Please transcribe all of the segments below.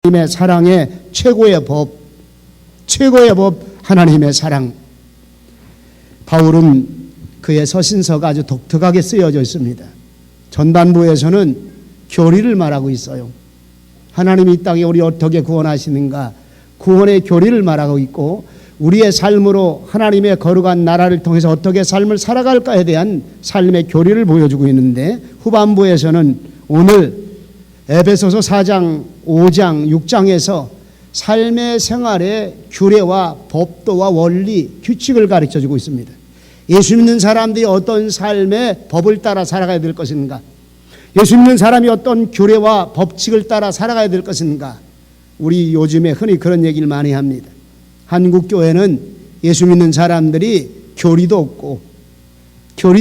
하나님의 사랑의 최고의 법 하나님의 사랑. 바울은 그의 서신서가 아주 독특하게 쓰여져 있습니다. 전반부에서는 교리를 말하고 있어요. 하나님이 이 땅에 우리 어떻게 구원하시는가, 구원의 교리를 말하고 있고, 우리의 삶으로 하나님의 거룩한 나라를 통해서 어떻게 삶을 살아갈까에 대한 삶의 교리를 보여주고 있는데, 후반부에서는 오늘 에베소서 4장, 5장, 6장에서 삶의 생활의 규례와 법도와 원리, 규칙을 가르쳐주고 있습니다. 예수 믿는 사람들이 어떤 삶의 법을 따라 살아가야 될 것인가, 예수 믿는 사람이 어떤 규례와 법칙을 따라 살아가야 될 것인가. 우리 요즘에 흔히 그런 얘기를 많이 합니다. 한국 교회는 예수 믿는 사람들이 교리도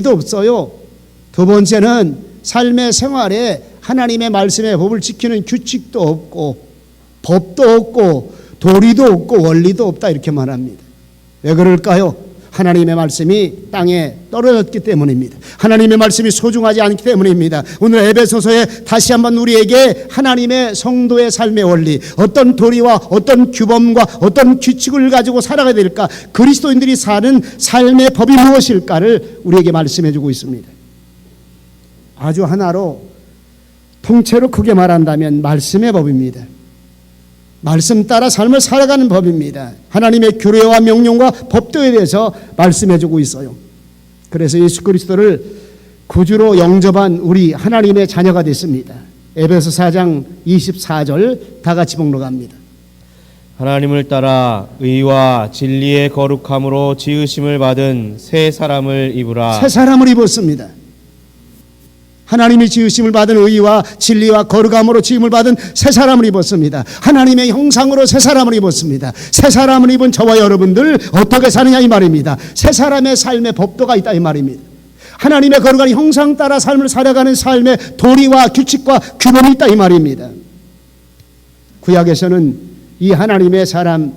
없어요. 두 번째는 삶의 생활에 하나님의 말씀의 법을 지키는 규칙도 없고, 법도 없고, 도리도 없고, 원리도 없다, 이렇게 말합니다. 왜 그럴까요? 하나님의 말씀이 땅에 떨어졌기 때문입니다. 하나님의 말씀이 소중하지 않기 때문입니다. 오늘 에베소서에 다시 한번 우리에게 하나님의 성도의 삶의 원리, 어떤 도리와 어떤 규범과 어떤 규칙을 가지고 살아가야 될까, 그리스도인들이 사는 삶의 법이 무엇일까를 우리에게 말씀해 주고 있습니다. 아주 하나로 통째로 크게 말한다면 말씀의 법입니다. 말씀 따라 삶을 살아가는 법입니다. 하나님의 규례와 명령과 법도에 대해서 말씀해 주고 있어요. 그래서 예수 그리스도를 구주로 영접한 우리 하나님의 자녀가 됐습니다. 에베소 4장 24절 다 같이 봉독합니다. 하나님을 따라 의와 진리의 거룩함으로 지으심을 받은 새 사람을 입으라. 새 사람을 입었습니다. 하나님이 지으심을 받은 의와 진리와 거룩함으로 지음을 받은 새 사람을 입었습니다. 하나님의 형상으로 새 사람을 입었습니다. 새 사람을 입은 저와 여러분들 어떻게 사느냐 이 말입니다. 새 사람의 삶의 법도가 있다 이 말입니다. 하나님의 거룩한 형상 따라 삶을 살아가는 삶의 도리와 규칙과 규범이 있다 이 말입니다. 구약에서는 이 하나님의 사람,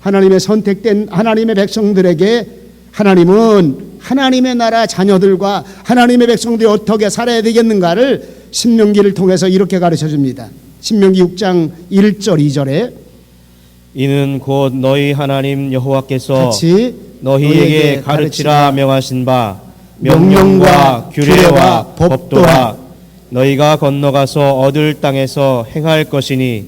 하나님의 선택된 하나님의 백성들에게 하나님은 하나님의 나라 자녀들과 하나님의 백성들이 어떻게 살아야 되겠는가를 신명기를 통해서 이렇게 가르쳐 줍니다. 신명기 6장 1절 2절에 이는 곧 너희 하나님 여호와께서 같이 너희에게 가르치라 명하신 바 명령과 규례와 법도와 너희가 건너가서 얻을 땅에서 행할 것이니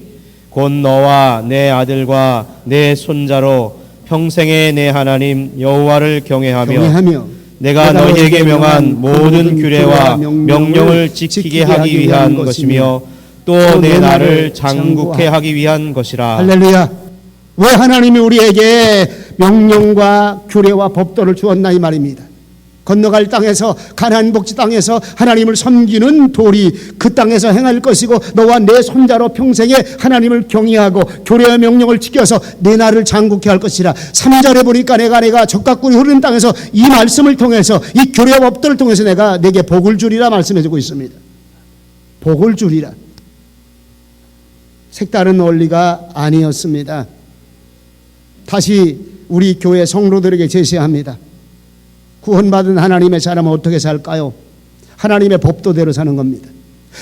곧 너와 내 아들과 내 손자로 평생에 내 하나님 여호와를 경외하며 내가 너희에게 명한 모든 규례와 명령을 지키게 하기 위한 것이며 또 내 나를 장국케 하기 위한 것이라. 할렐루야. 왜 하나님이 우리에게 명령과 규례와 법도를 주었나 이 말입니다. 건너갈 땅에서, 가나안 복지 땅에서 하나님을 섬기는 도리, 그 땅에서 행할 것이고, 너와 내 손자로 평생에 하나님을 경외하고 규례와 명령을 지켜서 내 나를 장국케 할 것이라. 3절에 보니까 내가 적각꿀이 흐르는 땅에서 이 말씀을 통해서, 이 규례와 법도를 통해서 내가 내게 복을 주리라 말씀해 주고 있습니다. 복을 주리라. 색다른 원리가 아니었습니다. 다시 우리 교회 성도들에게 제시합니다. 구원받은 하나님의 사람은 어떻게 살까요? 하나님의 법도대로 사는 겁니다.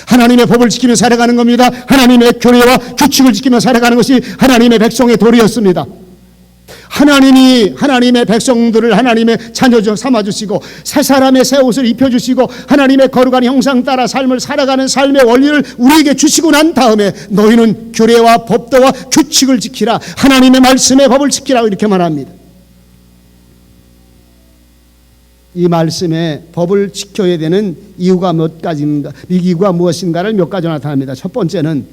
하나님의 법을 지키며 살아가는 겁니다. 하나님의 교례와 규칙을 지키며 살아가는 것이 하나님의 백성의 도리였습니다. 하나님이 하나님의 백성들을 하나님의 자녀 삼아주시고 새 사람의 새 옷을 입혀주시고 하나님의 거룩한 형상 따라 삶을 살아가는 삶의 원리를 우리에게 주시고 난 다음에 너희는 규례와 법도와 규칙을 지키라, 하나님의 말씀의 법을 지키라, 이렇게 말합니다. 이 말씀의 법을 지켜야 되는 이유가 몇 가지인가, 이 이유가 무엇인가를 몇 가지 나타납니다. 첫 번째는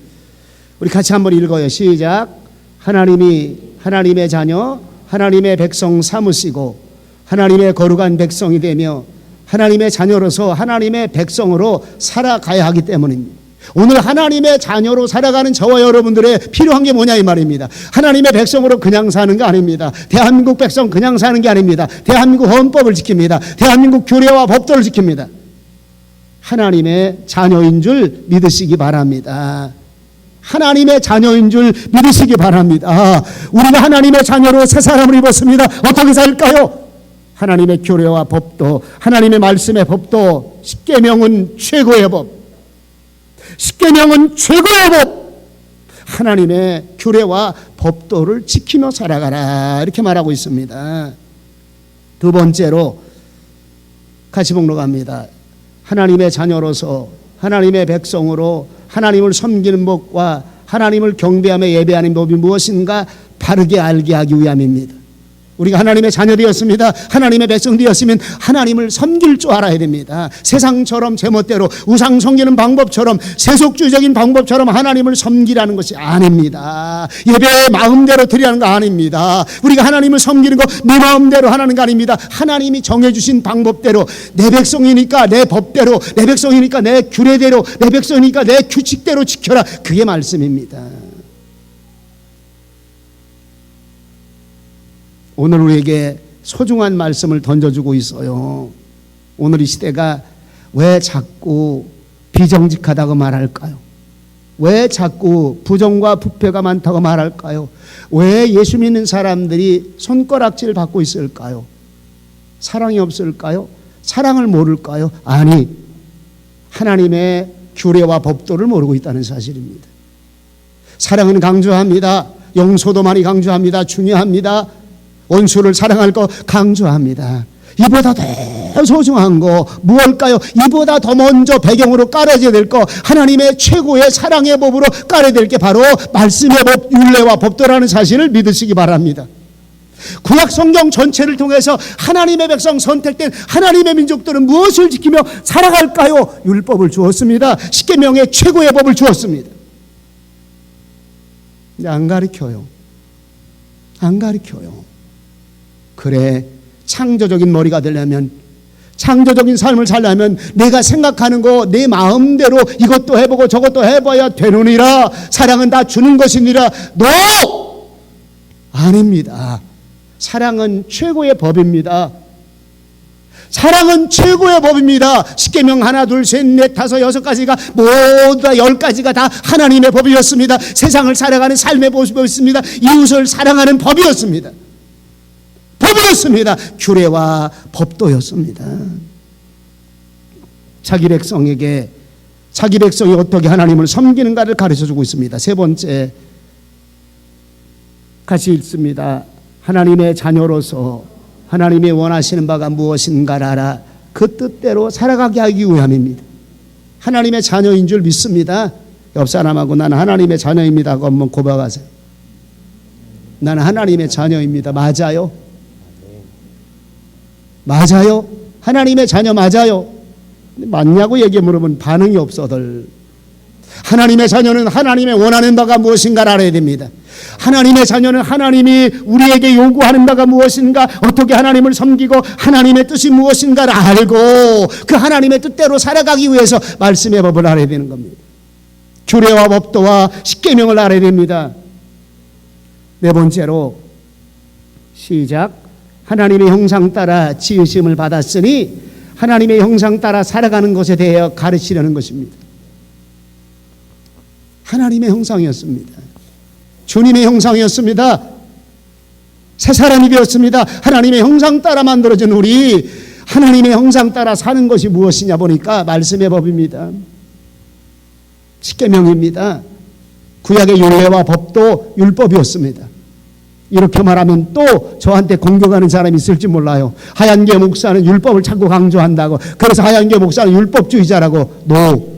우리 같이 한번 읽어요. 시작. 하나님이 하나님의 자녀, 하나님의 백성 삼으시고 하나님의 거룩한 백성이 되며 하나님의 자녀로서 하나님의 백성으로 살아가야 하기 때문입니다. 오늘 하나님의 자녀로 살아가는 저와 여러분들의 필요한 게 뭐냐 이 말입니다. 하나님의 백성으로 그냥 사는 게 아닙니다. 대한민국 백성 그냥 사는 게 아닙니다. 대한민국 헌법을 지킵니다. 대한민국 규례와 법도를 지킵니다. 하나님의 자녀인 줄 믿으시기 바랍니다. 하나님의 자녀인 줄 믿으시기 바랍니다. 우리가 하나님의 자녀로 새 사람을 입었습니다. 어떻게 살까요? 하나님의 규례와 법도, 하나님의 말씀의 법도, 십계명은 최고의 법, 십계명은 최고의 법, 하나님의 규례와 법도를 지키며 살아가라 이렇게 말하고 있습니다. 두 번째로 같이 목록합니다. 하나님의 자녀로서 하나님의 백성으로 하나님을 섬기는 법과 하나님을 경배하며 예배하는 법이 무엇인가 바르게 알게 하기 위함입니다. 우리가 하나님의 자녀 되었습니다. 하나님의 백성 되었으면 하나님을 섬길 줄 알아야 됩니다. 세상처럼 제멋대로 우상 섬기는 방법처럼 세속주의적인 방법처럼 하나님을 섬기라는 것이 아닙니다. 예배 마음대로 드리라는 거 아닙니다. 우리가 하나님을 섬기는 거 내 마음대로 하는 거 아닙니다. 하나님이 정해주신 방법대로 내 백성이니까 내 법대로, 내 백성이니까 내 규례대로, 내 백성이니까 내 규칙대로 지켜라. 그게 말씀입니다. 오늘 우리에게 소중한 말씀을 던져주고 있어요. 오늘 이 시대가 왜 자꾸 비정직하다고 말할까요? 왜 자꾸 부정과 부패가 많다고 말할까요? 왜 예수 믿는 사람들이 손가락질 받고 있을까요? 사랑이 없을까요? 사랑을 모를까요? 아니, 하나님의 규례와 법도를 모르고 있다는 사실입니다. 사랑은 강조합니다. 용서도 많이 강조합니다. 중요합니다. 원수를 사랑할 거 강조합니다. 이보다 더 소중한 거 무엇일까요? 이보다 더 먼저 배경으로 깔아져야 될 거, 하나님의 최고의 사랑의 법으로 깔아야 될 게 바로 말씀의 법, 율례와 법도라는 사실을 믿으시기 바랍니다. 구약 성경 전체를 통해서 하나님의 백성 선택된 하나님의 민족들은 무엇을 지키며 살아갈까요? 율법을 주었습니다. 십계명의 최고의 법을 주었습니다. 근데 안 가르쳐요. 안 가르쳐요. 그래, 창조적인 머리가 되려면, 창조적인 삶을 살려면 내가 생각하는 거 내 마음대로 이것도 해보고 저것도 해봐야 되느니라. 사랑은 다 주는 것이니라. NO! 아닙니다. 사랑은 최고의 법입니다. 사랑은 최고의 법입니다. 십계명 하나, 둘, 셋, 넷, 다섯, 여섯 가지가 모두 다 10가지가 다 하나님의 법이었습니다. 세상을 살아가는 삶의 법이었습니다. 이웃을 사랑하는 법이었습니다. 법이었습니다. 규례와 법도였습니다. 자기 백성에게 자기 백성이 어떻게 하나님을 섬기는가를 가르쳐주고 있습니다. 세 번째, 같이 읽습니다. 하나님의 자녀로서 하나님이 원하시는 바가 무엇인가를 알아 그 뜻대로 살아가게 하기 위함입니다. 하나님의 자녀인 줄 믿습니다. 옆 사람하고 나는 하나님의 자녀입니다 하고 한번 고백하세요. 나는 하나님의 자녀입니다. 맞아요? 맞아요? 하나님의 자녀 맞아요? 맞냐고 얘기해 물으면 반응이 없어들. 하나님의 자녀는 하나님의 원하는 바가 무엇인가를 알아야 됩니다. 하나님의 자녀는 하나님이 우리에게 요구하는 바가 무엇인가, 어떻게 하나님을 섬기고 하나님의 뜻이 무엇인가를 알고 그 하나님의 뜻대로 살아가기 위해서 말씀의 법을 알아야 되는 겁니다. 규례와 법도와 십계명을 알아야 됩니다. 네 번째로, 시작. 하나님의 형상 따라 지으심을 받았으니 하나님의 형상 따라 살아가는 것에 대해 가르치려는 것입니다. 하나님의 형상이었습니다. 주님의 형상이었습니다. 새 사람이 되었습니다. 하나님의 형상 따라 만들어진 우리, 하나님의 형상 따라 사는 것이 무엇이냐 보니까 말씀의 법입니다. 십계명입니다. 구약의 율례와 법도 율법이었습니다. 이렇게 말하면 또 저한테 공격하는 사람이 있을지 몰라요. 하얀계 목사는 율법을 자꾸 강조한다고, 그래서 하얀계 목사는 율법주의자라고. NO!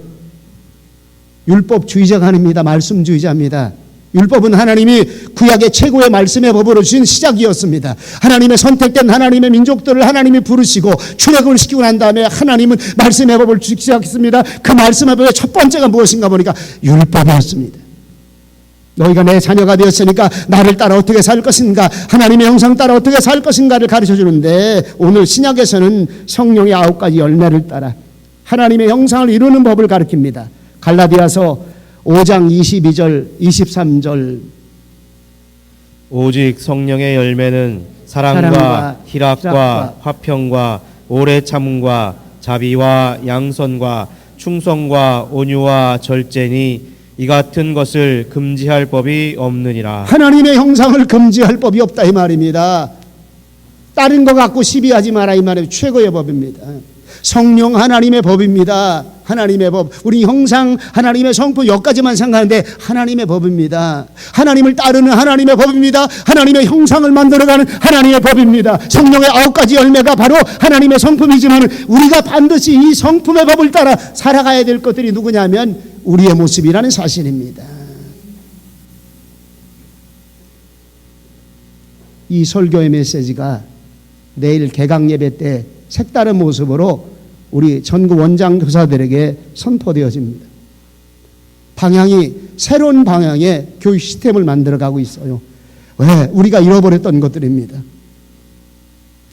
율법주의자가 아닙니다. 말씀주의자입니다. 율법은 하나님이 구약의 최고의 말씀의 법으로 주신 시작이었습니다. 하나님의 선택된 하나님의 민족들을 하나님이 부르시고 출애굽을 시키고 난 다음에 하나님은 말씀의 법을 주기 시작했습니다. 그 말씀의 법의 첫 번째가 무엇인가 보니까 율법이었습니다. 너희가 내 자녀가 되었으니까 나를 따라 어떻게 살 것인가, 하나님의 형상 따라 어떻게 살 것인가를 가르쳐 주는데, 오늘 신약에서는 성령의 9가지 열매를 따라 하나님의 형상을 이루는 법을 가르칩니다. 갈라디아서 5장 22절 23절. 오직 성령의 열매는 사랑과 희락과 화평과 오래 참음과 자비와 양선과 충성과 온유와 절제니 이 같은 것을 금지할 법이 없느니라. 하나님의 형상을 금지할 법이 없다 이 말입니다. 다른 거 갖고 시비하지 마라 이 말이에요. 최고의 법입니다. 성령 하나님의 법입니다. 하나님의 법. 우리 형상, 하나님의 성품 여기까지만 생각하는데 하나님의 법입니다. 하나님을 따르는 하나님의 법입니다. 하나님의 형상을 만들어가는 하나님의 법입니다. 성령의 9가지 열매가 바로 하나님의 성품이지만 우리가 반드시 이 성품의 법을 따라 살아가야 될 것들이 누구냐면 우리의 모습이라는 사실입니다. 이 설교의 메시지가 내일 개강 예배 때 색다른 모습으로 우리 전국 원장 교사들에게 선포되어집니다. 방향이 새로운 방향의 교육 시스템을 만들어가고 있어요. 왜? 우리가 잃어버렸던 것들입니다.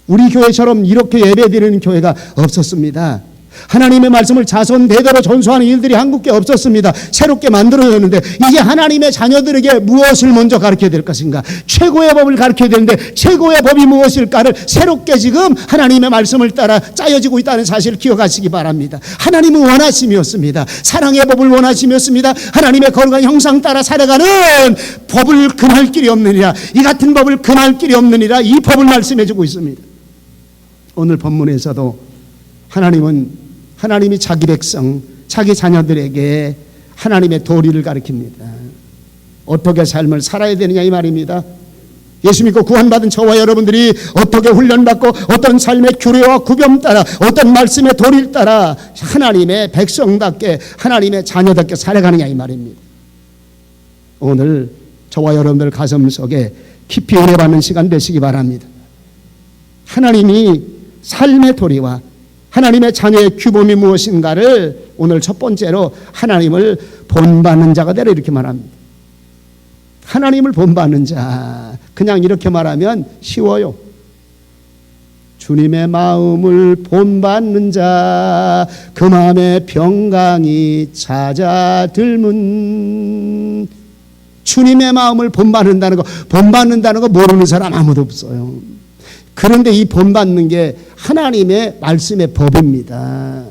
우리 교회처럼 이렇게 예배드리는 교회가 없었습니다. 하나님의 말씀을 자손 대대로 전수하는 일들이 한국에 없었습니다. 새롭게 만들어졌는데 이제 하나님의 자녀들에게 무엇을 먼저 가르쳐야 될 것인가? 최고의 법을 가르쳐야 되는데 최고의 법이 무엇일까를 새롭게 지금 하나님의 말씀을 따라 짜여지고 있다는 사실을 기억하시기 바랍니다. 하나님은 원하심이었습니다. 사랑의 법을 원하심이었습니다. 하나님의 거룩한 형상 따라 살아가는 법을 금할 길이 없느니라. 이 같은 법을 금할 길이 없느니라. 이 법을 말씀해 주고 있습니다. 오늘 본문에서도 하나님이 자기 백성, 자기 자녀들에게 하나님의 도리를 가르칩니다. 어떻게 삶을 살아야 되느냐 이 말입니다. 예수 믿고 구원받은 저와 여러분들이 어떻게 훈련받고 어떤 삶의 규례와 구변 따라 어떤 말씀의 도리를 따라 하나님의 백성답게 하나님의 자녀답게 살아가느냐 이 말입니다. 오늘 저와 여러분들 가슴 속에 깊이 은혜 받는 시간 되시기 바랍니다. 하나님이 삶의 도리와 하나님의 자녀의 규범이 무엇인가를 오늘 첫 번째로 하나님을 본받는 자가 되라 이렇게 말합니다. 하나님을 본받는 자, 그냥 이렇게 말하면 쉬워요. 주님의 마음을 본받는 자, 그 마음에 평강이 찾아들문. 주님의 마음을 본받는다는 거 모르는 사람 아무도 없어요. 그런데 이 본받는 게 하나님의 말씀의 법입니다.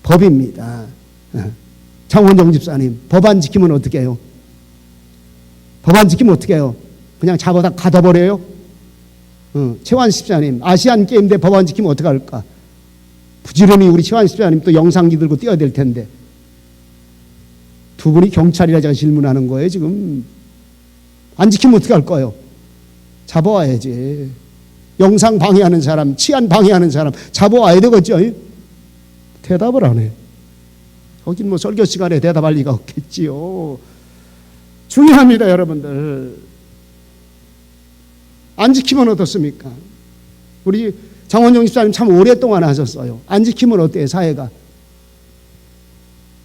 법입니다. 장원정 집사님, 법 안 지키면 어떻게 해요? 법 안 지키면 어떻게 해요? 그냥 잡아다 가둬버려요? 최환 집사님, 아시안 게임 때 법 안 지키면 어떻게 할까? 부지런히 우리 최환 집사님 또 영상기 들고 뛰어야 될 텐데. 두 분이 경찰이라 제가 질문하는 거예요, 지금. 안 지키면 어떻게 할 거예요? 잡아와야지. 영상 방해하는 사람, 치안 방해하는 사람 잡아와야 되겠죠? 대답을 안 해. 거긴 뭐 설교 시간에 대답할 리가 없겠지요. 중요합니다, 여러분들. 안 지키면 어떻습니까? 우리 장원영 집사님 참 오랫동안 하셨어요. 안 지키면 어때요, 사회가?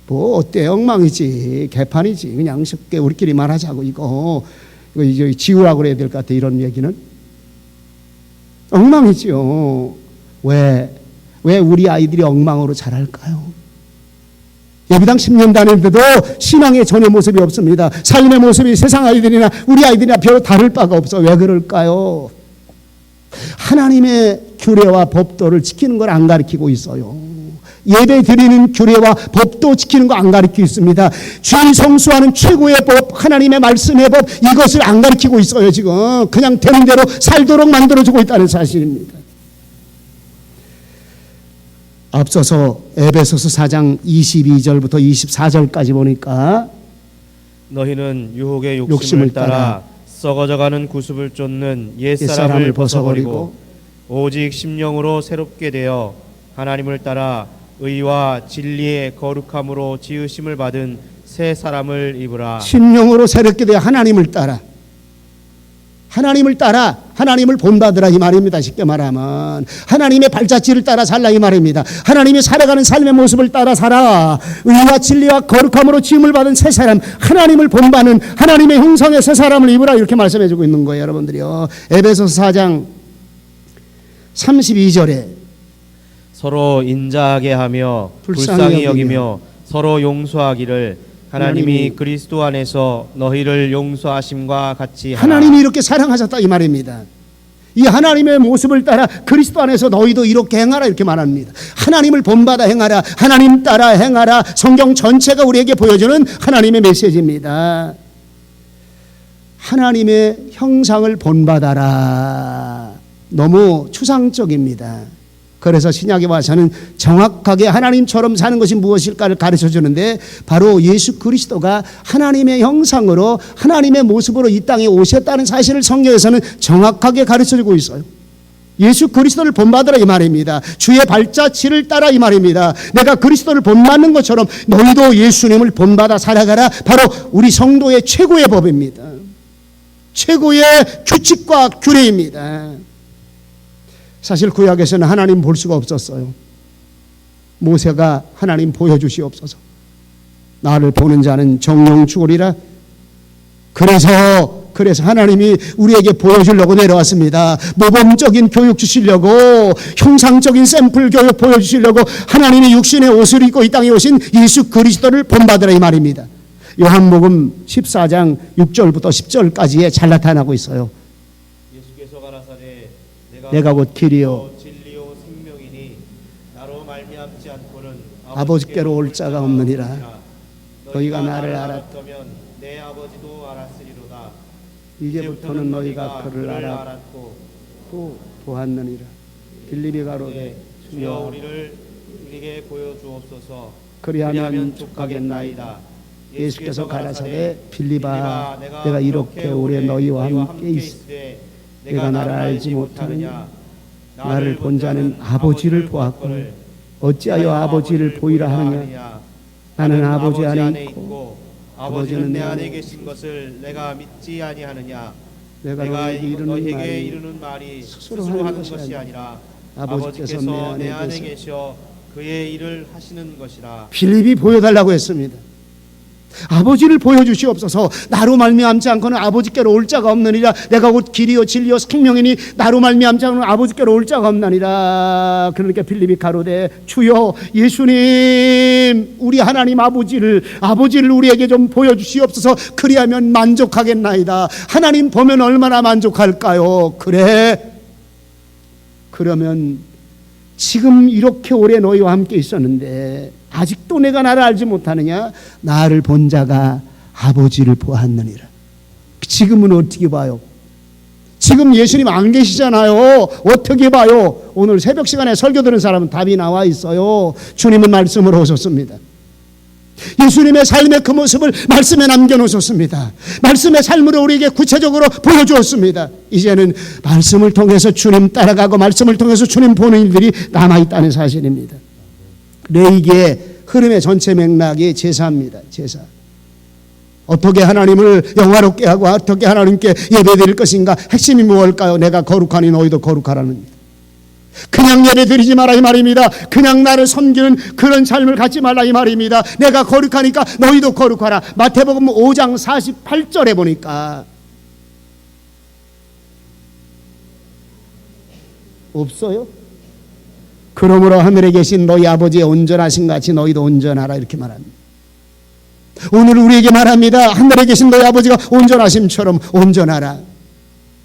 뭐 어때, 엉망이지, 개판이지. 그냥 쉽게 우리끼리 말하자고 이거 이제 지우라고 그래야 될 것 같아, 이런 얘기는. 엉망이죠. 왜 우리 아이들이 엉망으로 자랄까요? 예비당 10년 다니는데도 신앙의 전혀 모습이 없습니다. 삶의 모습이 세상 아이들이나 우리 아이들이나 별 다를 바가 없어. 왜 그럴까요? 하나님의 규례와 법도를 지키는 걸 안 가르치고 있어요. 예배 드리는 규례와 법도 지키는 거 안 가르치고 있습니다. 주일 성수하는 최고의 법, 하나님의 말씀의 법, 이것을 안 가르치고 있어요. 지금 그냥 되는 대로 살도록 만들어주고 있다는 사실입니다. 앞서서 에베소서 4장 22절부터 24절까지 보니까 너희는 유혹의 욕심을 따라 썩어져가는 구습을 쫓는 옛사람을 벗어버리고 오직 심령으로 새롭게 되어 하나님을 따라 의와 진리의 거룩함으로 지으심을 받은 새 사람을 입으라. 심령으로 새롭게 되어 하나님을 따라 하나님을 본받으라 이 말입니다. 쉽게 말하면 하나님의 발자취를 따라 살라 이 말입니다. 하나님이 살아가는 삶의 모습을 따라 살아. 의와 진리와 거룩함으로 지음을 받은 새 사람, 하나님을 본받는 하나님의 형상의 새 사람을 입으라 이렇게 말씀해주고 있는 거예요, 여러분들이요. 에베소서 4장 32절에 서로 인자하게 하며 불쌍히 여기며 서로 용서하기를 하나님이 그리스도 안에서 너희를 용서하심과 같이 하라. 하나님이 이렇게 사랑하셨다 이 말입니다. 이 하나님의 모습을 따라 그리스도 안에서 너희도 이렇게 행하라 이렇게 말합니다. 하나님을 본받아 행하라, 하나님 따라 행하라. 성경 전체가 우리에게 보여주는 하나님의 메시지입니다. 하나님의 형상을 본받아라. 너무 추상적입니다. 그래서 신약에 와서는 정확하게 하나님처럼 사는 것이 무엇일까를 가르쳐 주는데 바로 예수 그리스도가 하나님의 형상으로 하나님의 모습으로 이 땅에 오셨다는 사실을 성경에서는 정확하게 가르쳐 주고 있어요. 예수 그리스도를 본받으라 이 말입니다. 주의 발자취를 따라 이 말입니다. 내가 그리스도를 본받는 것처럼 너희도 예수님을 본받아 살아가라. 바로 우리 성도의 최고의 법입니다. 최고의 규칙과 규례입니다. 사실 구약에서는 하나님 볼 수가 없었어요. 모세가 하나님 보여주시옵소서. 나를 보는 자는 정령 죽으리라. 그래서 하나님이 우리에게 보여주려고 내려왔습니다. 모범적인 교육 주시려고, 형상적인 샘플 교육 보여주시려고 하나님이 육신의 옷을 입고 이 땅에 오신 예수 그리스도를 본받으라 이 말입니다. 요한복음 14장 6절부터 10절까지에 잘 나타나고 있어요. 예수께서 가라사대 내가 곧 길이요 진리요 생명이니 나로 말미암지 않고는 아버지께로 올 자가 없느니라. 너희가 나를 알았다면 내 아버지도 알았으리로다. 이제부터는 너희가 그를 알았고 또 보았느니라. 빌립이 가로되 주여 우리를 우리에게 보여주옵소서. 그리하면 족하겠나이다. 예수께서 가라사대 빌립아 내가 이렇게 오래 너희와 함께 있으되 내가 나를 알지 못하느냐. 나를 본 자는 아버지를 보았거늘 어찌하여 아버지를 보이라 하느냐. 나는 아버지 안에 있고 아버지는 내 안에 계신 것을 내가 믿지 아니하느냐. 내가 너희에게 이르는 말이 스스로 하는 것이 아니라 아버지께서 내 안에 계셔 그의 일을 하시는 것이라. 빌립이 보여달라고 했습니다. 아버지를 보여주시옵소서. 나로 말미암지 않고는 아버지께로 올 자가 없느니라. 내가 곧 길이요 진리요 생명이니 나로 말미암지 않고는 아버지께로 올 자가 없느니라. 그러니까 빌립이 가로되 주여 예수님 우리 하나님 아버지를 우리에게 좀 보여주시옵소서. 그리하면 만족하겠나이다. 하나님 보면 얼마나 만족할까요? 그래 그러면 지금 이렇게 오래 너희와 함께 있었는데 아직도 내가 나를 알지 못하느냐. 나를 본 자가 아버지를 보았느니라. 지금은 어떻게 봐요? 지금 예수님 안 계시잖아요. 어떻게 봐요? 오늘 새벽 시간에 설교 들은 사람은 답이 나와 있어요. 주님은 말씀으로 오셨습니다. 예수님의 삶의 그 모습을 말씀에 남겨놓으셨습니다. 말씀의 삶으로 우리에게 구체적으로 보여주었습니다. 이제는 말씀을 통해서 주님 따라가고 말씀을 통해서 주님 보는 일들이 남아있다는 사실입니다. 레이기의 흐름의 전체 맥락이 제사입니다. 제사. 어떻게 하나님을 영화롭게 하고 어떻게 하나님께 예배드릴 것인가. 핵심이 무엇일까요? 내가 거룩하니 너희도 거룩하라는 겁니다. 그냥 예배드리지 마라 이 말입니다. 그냥 나를 섬기는 그런 삶을 갖지 말라 이 말입니다. 내가 거룩하니까 너희도 거룩하라. 마태복음 5장 48절에 보니까 없어요? 그러므로 하늘에 계신 너희 아버지의 온전하신 같이 너희도 온전하라 이렇게 말합니다. 오늘 우리에게 말합니다. 하늘에 계신 너희 아버지가 온전하심처럼 온전하라.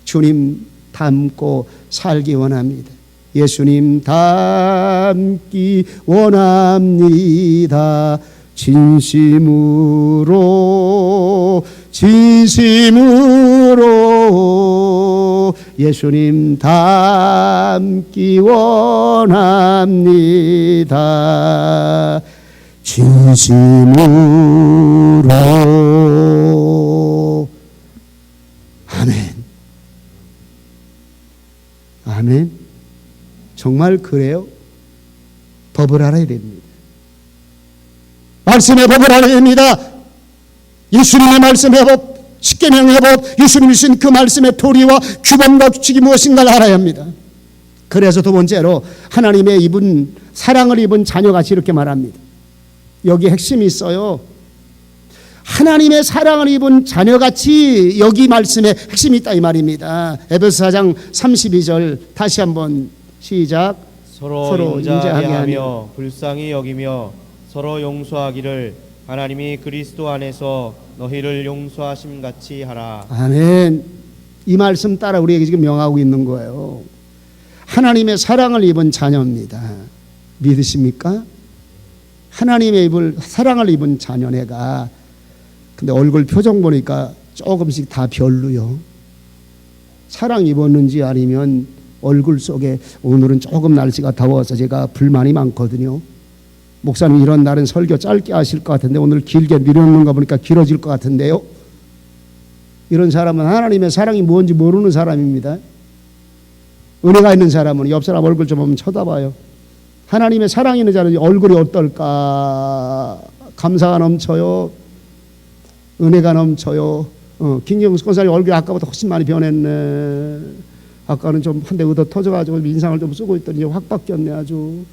주님 닮고 살기 원합니다. 예수님 닮기 원합니다. 진심으로 예수님 닮기 원합니다. 진심으로. 아멘. 아멘. 정말 그래요? 법을 알아야 됩니다. 말씀의 법을 알아야 됩니다. 예수님의 말씀의 법, 십계명의 법, 예수님이 주신 그 말씀의 도리와 규범과 규칙이 무엇인가를 알아야 합니다. 그래서 두 번째로 하나님의 입은 사랑을 입은 자녀같이 이렇게 말합니다. 여기 핵심이 있어요. 하나님의 사랑을 입은 자녀같이 여기 말씀에 핵심이 있다 이 말입니다. 에베소 4장 32절 다시 한번 시작. 서로 인자하게 하며 불쌍히 여기며 서로 용서하기를 하나님이 그리스도 안에서 너희를 용서하심 같이 하라. 아멘. 이 말씀 따라 우리에게 지금 명하고 있는 거예요. 하나님의 사랑을 입은 자녀입니다. 믿으십니까? 하나님의 사랑을 입은 자녀 내가. 근데 얼굴 표정 보니까 조금씩 다 별로요. 사랑 입었는지 아니면 얼굴 속에 오늘은 조금 날씨가 더워서 제가 불만이 많거든요. 목사님 이런 날은 설교 짧게 하실 것 같은데 오늘 길게 미루는 거 보니까 길어질 것 같은데요. 이런 사람은 하나님의 사랑이 뭔지 모르는 사람입니다. 은혜가 있는 사람은 옆 사람 얼굴 좀 한번 쳐다봐요. 하나님의 사랑이 있는 자는 얼굴이 어떨까? 감사가 넘쳐요. 은혜가 넘쳐요. 김경수 권사님 얼굴이 아까보다 훨씬 많이 변했네. 아까는 좀 한 대 얻어 터져가지고 인상을 좀 쓰고 있더니 확 바뀌었네 아주.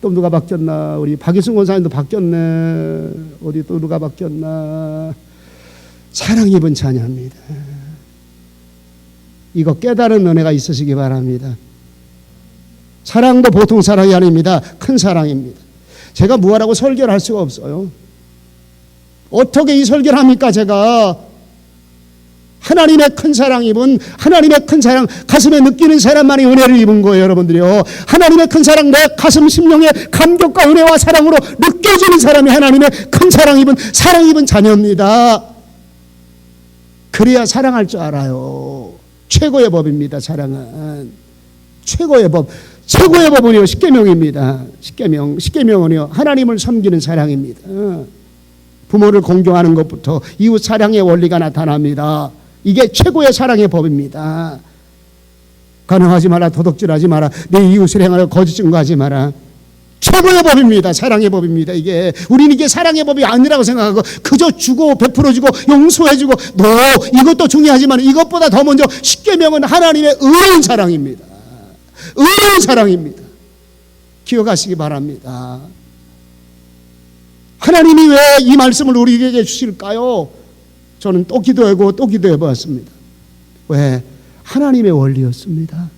또 누가 바뀌었나? 우리 박일순 권사님도 바뀌었네. 어디 또 누가 바뀌었나? 사랑 입은 자녀입니다. 이거 깨달은 은혜가 있으시기 바랍니다. 사랑도 보통 사랑이 아닙니다. 큰 사랑입니다. 제가 무엇하고 설교를 할 수가 없어요. 어떻게 이 설교를 합니까 제가? 하나님의 큰 사랑 입은, 하나님의 큰 사랑 가슴에 느끼는 사람만이 은혜를 입은 거예요 여러분들이요. 하나님의 큰 사랑 내 가슴 심령의 감격과 은혜와 사랑으로 느껴지는 사람이 하나님의 큰 사랑 입은 자녀입니다. 그래야 사랑할 줄 알아요. 최고의 법입니다. 사랑은 최고의 법. 최고의 법은요 십계명입니다. 십계명은요 하나님을 섬기는 사랑입니다. 부모를 공경하는 것부터 이웃 사랑의 원리가 나타납니다. 이게 최고의 사랑의 법입니다. 간음하지 마라, 도둑질하지 마라, 내 이웃을 행하라, 거짓 증거하지 마라. 최고의 법입니다. 사랑의 법입니다. 이게 우리는 이게 사랑의 법이 아니라고 생각하고 그저 주고 베풀어주고 용서해주고 이것도 중요하지만 이것보다 더 먼저 십계명은 하나님의 의로운 사랑입니다. 의로운 사랑입니다. 기억하시기 바랍니다. 하나님이 왜 이 말씀을 우리에게 주실까요? 저는 또 기도하고 또 기도해 보았습니다. 왜? 하나님의 원리였습니다.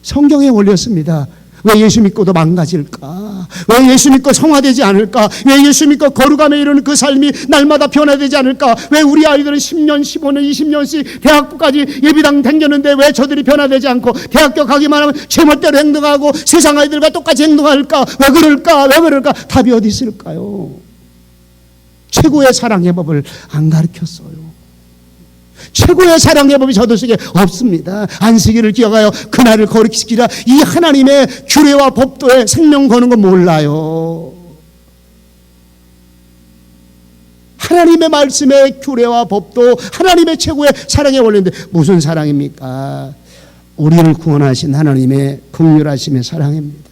성경의 원리였습니다. 왜 예수 믿고도 망가질까? 왜 예수 믿고 성화되지 않을까? 왜 예수 믿고 거룩함에 이르는 그 삶이 날마다 변화되지 않을까? 왜 우리 아이들은 10년, 15년, 20년씩 대학부까지 예비당 다녔는데 왜 저들이 변화되지 않고 대학교 가기만 하면 제멋대로 행동하고 세상 아이들과 똑같이 행동할까? 왜 그럴까? 왜 그럴까? 답이 어디 있을까요? 최고의 사랑의 법을 안 가르쳤어요. 최고의 사랑의 법이 저들 속에 없습니다. 안식일을 기억하여 그날을 거룩시키라. 이 하나님의 규례와 법도에 생명 거는 거 몰라요. 하나님의 말씀의 규례와 법도 하나님의 최고의 사랑의 원리인데 무슨 사랑입니까? 우리를 구원하신 하나님의 긍휼하심의 사랑입니다.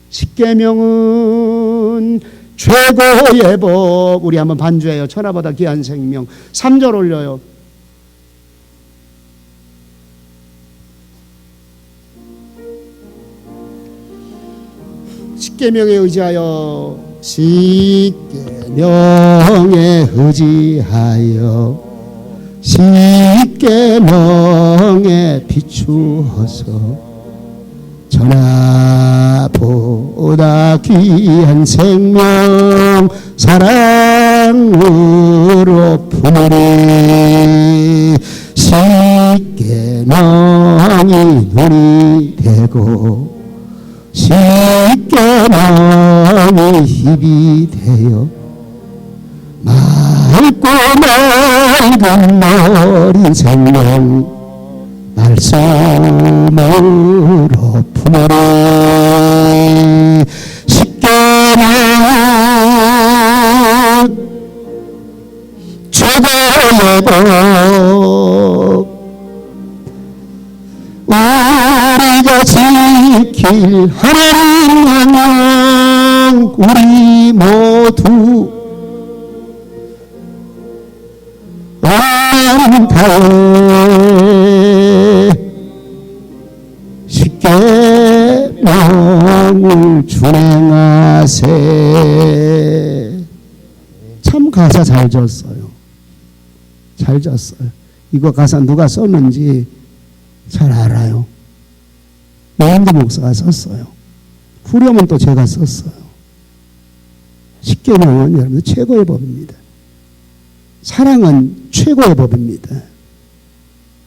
십계명은 최고의 법. 우리 한번 반주해요. 천하보다 귀한 생명. 3절 올려요. 십계명에 의지하여, 십계명에 의지하여, 십계명에 비추어서 천하보다 귀한 생명 사랑으로 품으리. 십계명이 눈이 되고 십계명이 힘이 되어 맑고 맑은 어린 생명 말씀으로 품어라. 십계명 최고의 법 우리가 지킬 하나님 왕 우리 모두 아름다워 십계명을 준행하세. 참 가사 잘 졌어요. 잘 졌어요. 이거 가사 누가 썼는지 잘 알아요. 노현도 목사가 썼어요. 후렴은 또 제가 썼어요. 십계명은 여러분 최고의 법입니다. 사랑은 최고의 법입니다.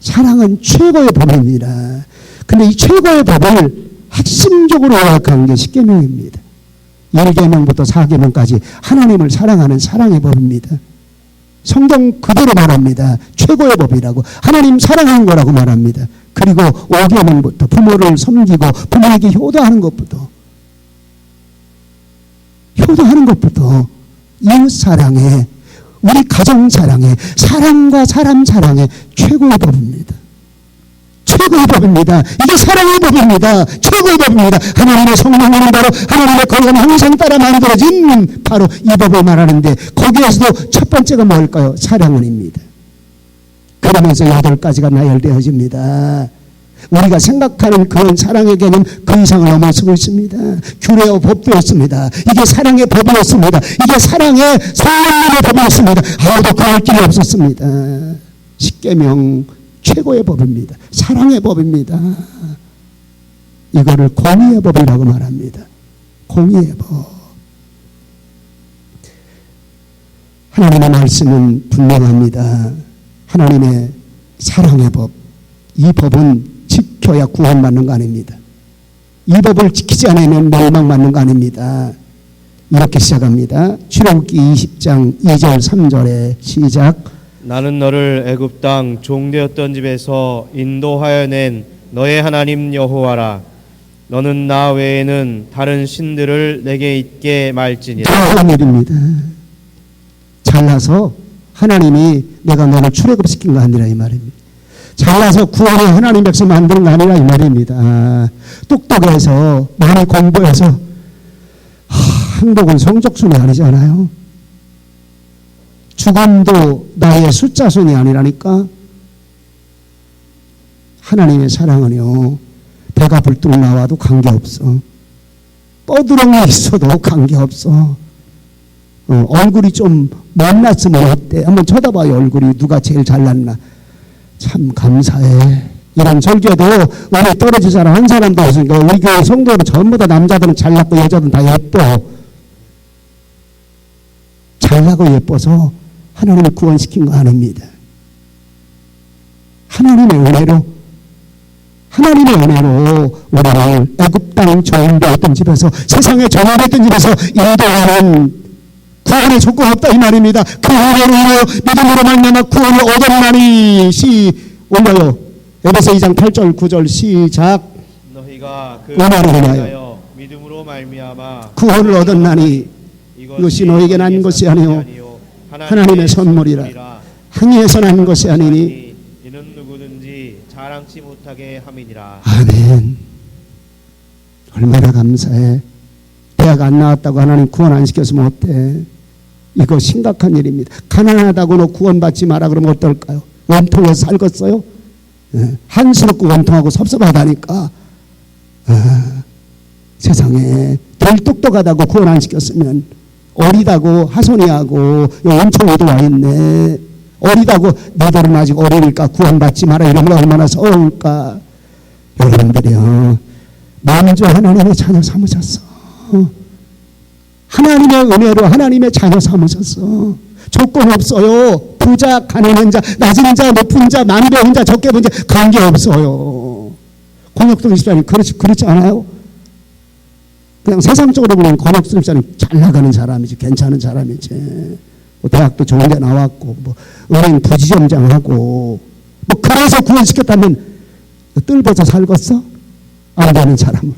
사랑은 최고의 법입니다. 근데 이 최고의 법을 핵심적으로 요약한 게 십계명입니다. 1계명부터 4계명까지 하나님을 사랑하는 사랑의 법입니다. 성경 그대로 말합니다. 최고의 법이라고. 하나님 사랑하는 거라고 말합니다. 그리고 5계명부터 부모를 섬기고 부모에게 효도하는 것부터 이웃 사랑에, 우리 가정 사랑에, 사랑과 사람 사랑에 최고의 법입니다. 최고의 법입니다. 이게 사랑의 법입니다. 최고의 법입니다. 하나님의 성령은 바로 하나님의 거룩한 형상 따라 만들어진 바로 이 법을 말하는데, 거기에서도 첫 번째가 뭘까요? 사랑은입니다. 그러면서 8가지가 나열되어집니다. 우리가 생각하는 그런 사랑의 개념 그 이상을 넘어서고 있습니다. 규례와 법도 있습니다. 이게 사랑의 법이었습니다. 이게 사랑의 성령님의 법이었습니다. 아무도 그럴 길이 없었습니다. 십계명 최고의 법입니다. 사랑의 법입니다. 이거를 공의의 법이라고 말합니다. 공의의 법. 하나님의 말씀은 분명합니다. 하나님의 사랑의 법. 이 법은 지켜야 구원받는 거 아닙니다. 이 법을 지키지 않으면 멸망받는 거 아닙니다. 이렇게 시작합니다. 출애굽기 20장 2절 3절에 시작. 나는 너를 애굽 땅 종되었던 집에서 인도하여 낸 너의 하나님 여호와라. 너는 나 외에는 다른 신들을 내게 있게 말지니라. 다음 일입니다. 잘나서 하나님이 내가 너를 출애굽시킨 거 아니라 이 말입니다. 잘나서 구원의 하나님 백성 만드는 거 아니라 이 말입니다. 똑똑해서 많이 공부해서 행복은 성적순이 아니잖아요. 죽음도 나의 숫자순이 아니라니까. 하나님의 사랑은요, 배가 불뚝 나와도 관계없어. 뻐드렁이 있어도 관계없어. 얼굴이 좀 못났으면 어때? 한번 쳐다봐요. 얼굴이 누가 제일 잘났나. 참 감사해. 이런 설교도 우리 떨어진 사람 한 사람도 없으니까. 우리 교회 성도는 전부 다 남자들은 잘났고 여자들은 다 예뻐. 잘나고 예뻐서 하나님을 구원시킨 거 아닙니다. 하나님의 은혜로 우리를 애굽 땅 정죄했던 집에서, 세상에 정죄했던 집에서 인도하는 구원의 조건 없다 이 말입니다. 그 은혜로 인하여 믿음으로 말미암아 구원을 얻었나니. 올려요. 에베소 2장 8절 9절 시작. 너희가 그 은혜로 인하여 인하여 믿음으로 말미암아 구원을 얻었나니 이것이 너에게 난 것이 아니요 하나님의 선물이라. 행위에서 난 것이 아니니 이는 누구든지 자랑치 못하게 함이니라. 아멘. 얼마나 감사해. 대학 안 나왔다고 하나님 구원 안 시켰으면 어때? 이거 심각한 일입니다. 가난하다고 너 구원받지 마라 그러면 어떨까요? 원통해서 살겠어요? 한스럽고 원통하고 섭섭하다니까. 세상에 덜 똑똑하다고 구원 안 시켰으면, 어리다고 하소니하고 원통에도 와 있네. 어리다고 너들은 아직 어리니까 구원받지 마라 이러면 얼마나 서러울까. 여러분들이요, 먼저 하나님의 자녀 삼으셨어. 하나님의 은혜로 하나님의 자녀 삼으셨어. 조건 없어요. 부자, 가난한 자, 낮은 자, 높은 자, 많이 배운 자, 적게 배운 자 관계 없어요. 권혁동 집사님 그렇지 않아요? 그냥 세상적으로 보면 권혁동 집사님 잘 나가는 사람이지, 괜찮은 사람이지. 뭐 대학도 좋은 데 나왔고, 뭐 은행 부지점장하고, 뭐 그래서 구원시켰다면 뜰벗어 살겠어? 안 되는 사람을.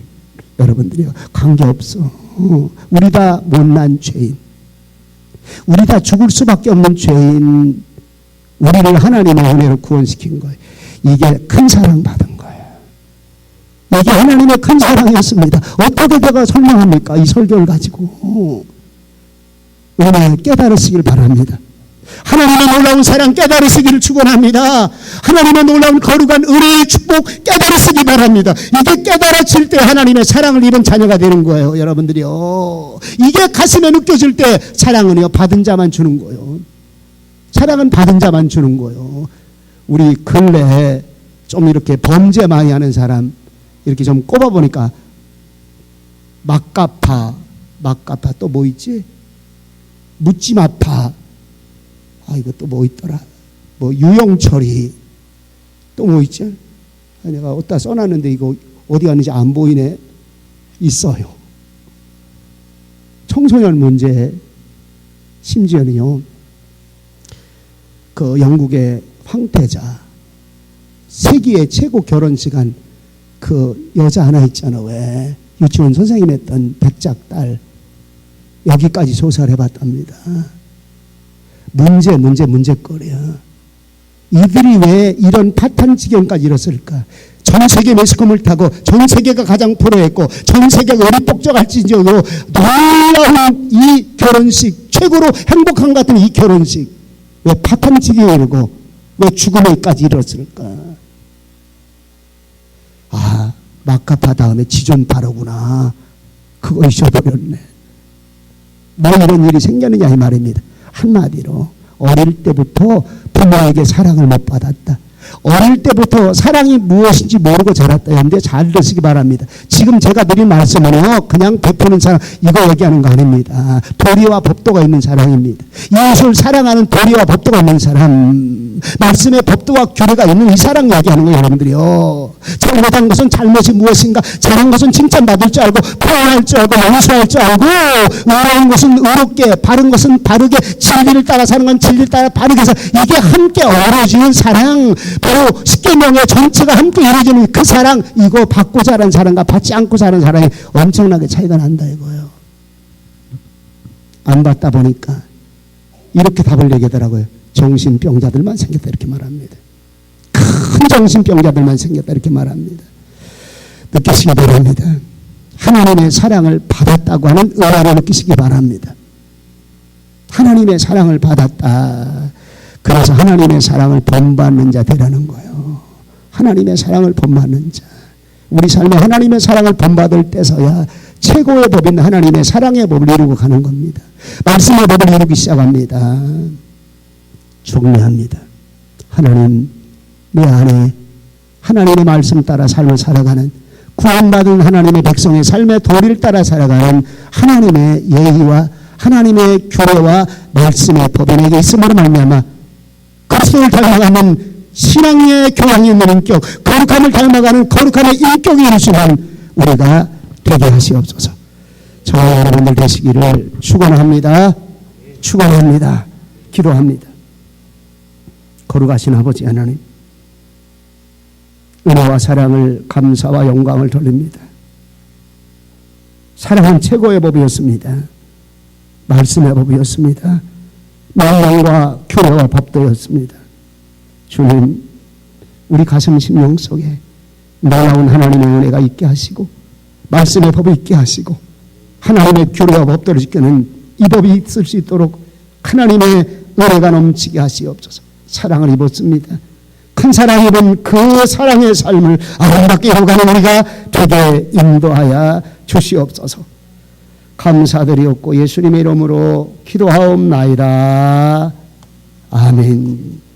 여러분들이 관계없어. 우리 다 못난 죄인, 우리 다 죽을 수밖에 없는 죄인, 우리를 하나님의 은혜로 구원시킨 거예요. 이게 큰 사랑 받은 거예요. 이게 하나님의 큰 사랑이었습니다. 어떻게 내가 설명합니까? 이 설교를 가지고. 은혜 깨달으시길 바랍니다. 하나님의 놀라운 사랑 깨달으시기를 축원합니다. 하나님의 놀라운 거룩한 은혜의 축복 깨달으시기 바랍니다. 이게 깨달아질 때 하나님의 사랑을 입은 자녀가 되는 거예요. 여러분들이요, 이게 가슴에 느껴질 때 사랑은요 받은 자만 주는 거예요. 사랑은 받은 자만 주는 거예요. 우리 근래에 좀 이렇게 범죄 많이 하는 사람 이렇게 좀 꼽아보니까 막가파 또 뭐 있지? 묻지마파, 이거 또 뭐 있더라? 뭐 유영철이 또 뭐 있지? 내가 어디다 써놨는데 이거 어디 갔는지 안 보이네. 있어요. 청소년 문제. 심지어는요, 그 영국의 황태자 세기의 최고 결혼식 한 그 여자 하나 있잖아. 왜 유치원 선생님 했던 백작딸 여기까지 조사를 해봤답니다. 문제거리야. 이들이 왜 이런 파탄 지경까지 이뤘을까? 전 세계 매스컴을 타고 전 세계가 가장 프로했고 전 세계가 어리뻑적할 지경으로 놀라운 이 결혼식, 최고로 행복한 것 같은 이 결혼식 왜 파탄 지경에 이르고 왜 죽음에까지 이뤘을까? 아, 마카파 다음에 지존파로구나. 그거 잊어버렸네. 뭐 이런 일이 생겼느냐 이 말입니다. 한마디로 어릴 때부터 부모에게 사랑을 못 받았다. 어릴 때부터 사랑이 무엇인지 모르고 자랐다. 그런데 잘 들으시기 바랍니다. 지금 제가 드린 말씀은요, 그냥 베푸는 사랑, 이거 얘기하는 거 아닙니다. 도리와 법도가 있는 사랑입니다. 이웃을 사랑하는 도리와 법도가 있는 사람, 말씀의 법도와 규례가 있는 이 사랑 얘기하는 거예요, 여러분들이요. 잘못한 것은 잘못이 무엇인가, 잘한 것은 칭찬받을 줄 알고, 포용할 줄 알고, 용서할 줄 알고, 의로운 것은 의롭게, 바른 것은 바르게, 진리를 따라 사는 건 진리를 따라 바르게 해서 이게 함께 어우러지는 사랑, 바로 십계명의 전체가 함께 이루어지는 그 사랑, 이거 받고 자란 사랑과 받지 않고 자란 사랑이 엄청나게 차이가 난다 이거예요. 안 받다 보니까 이렇게 답을 얘기하더라고요. 정신병자들만 생겼다 이렇게 말합니다. 큰 정신병자들만 생겼다 이렇게 말합니다. 느끼시기 바랍니다. 하나님의 사랑을 받았다고 하는 은혜를 느끼시기 바랍니다. 하나님의 사랑을 받았다. 그래서 하나님의 사랑을 본받는 자 되라는 거예요. 하나님의 사랑을 본받는 자. 우리 삶에 하나님의 사랑을 본받을 때서야 최고의 법인 하나님의 사랑의 법을 이루고 가는 겁니다. 말씀의 법을 이루기 시작합니다. 중요합니다. 하나님 내 안에 하나님의 말씀 따라 삶을 살아가는 구원받은 하나님의 백성의 삶의 도리를 따라 살아가는 하나님의 예의와 하나님의 규례와 말씀의 법이 내게 있음으로 말미암아 그리스도를 닮아가는 신앙의 교양이 있는 인격, 거룩함을 닮아가는 거룩함의 인격이 이루시는 우리가 되게 하시옵소서. 저와 여러분들 되시기를 축원합니다. 축원합니다. 기도합니다. 거룩하신 아버지 하나님, 은혜와 사랑을 감사와 영광을 돌립니다. 사랑은 최고의 법이었습니다. 말씀의 법이었습니다. 명령과 규례와 법도였습니다. 주님, 우리 가슴 심령 속에 놀라운 하나님의 은혜가 있게 하시고 말씀의 법이 있게 하시고 하나님의 규례와 법도를 지키는 이 법이 있을 수 있도록 하나님의 은혜가 넘치게 하시옵소서. 사랑을 입었습니다. 큰 사랑 입은 그 사랑의 삶을 아름답게 이루어가는 우리가 되게 인도하여 주시옵소서. 감사드리옵고 예수님의 이름으로 기도하옵나이다. 아멘.